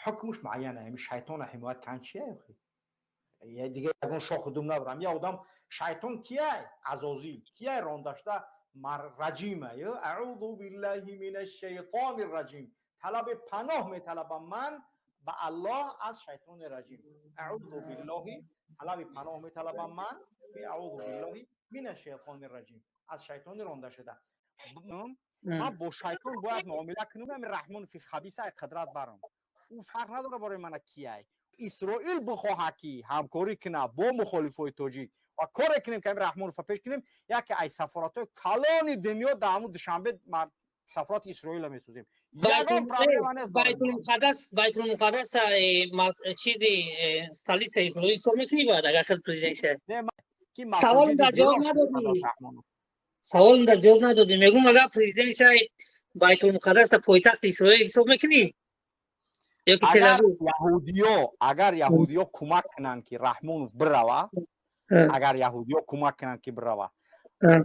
حکمش معینه. همین شیطان حمایت کن چیه یه دیگه اون شاخ دوم ندارم. یه آدم شیطان کیه؟ عزازیل کیه رانداشته؟ رجیمه. یا اعوذ بالله من الشیطان الرجیم، طلب پناه میطلبم من به الله از شیطان رجیم. اعوذ بالله، طلب پناه میطلبم من به اعوذ بالله من الشیطان الرجیم، از شیطان رانده شده. من با شیطان باید معامله کنم. رحمان فی خبیثه قدرت برم. او فرق نداره برای من کیه. اسرائیل بخواه که همکاری کنه با مخالفای تاجیک و کاری کنیم که رحمان رو پیش کنیم، یکی ای سفارات کلان دنیا در عمود دوشنبه سفارات اسرائیل میسازیم. یگان پرابلم نیست. بیت المقدس چیزی استالیت اسرائیل تو میتونی باید اگر خود پرزیدنت شه. سوال در جواب ندادی. سوال در جواب ندادی. میگم اگر پرزیدنت شه بیت المقدس پایتخت اسرائیل حساب میکنی؟ اگر یهودیا کمک کنن که رحمان بروه، اگر یهودیا کمک کنن که بروه،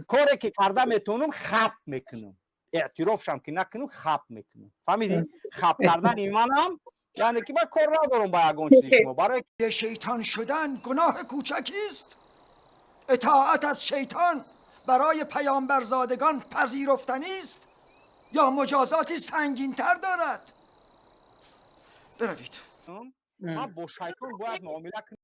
کاری که کرده میتونم خپ میکنم. اعترافشم که نکنم خپ میکنم. فهمیدی؟ خپ کردن ایمانم یعنی که من کار ندارم با یگان چیزی شما. برای شیطان شدن گناه کوچکی است. اطاعت از شیطان برای پیامبرزادگان پذیرفتنی است یا مجازاتی سنگین‌تر دارد؟ بروید. من با شیطان باید معامله کنم.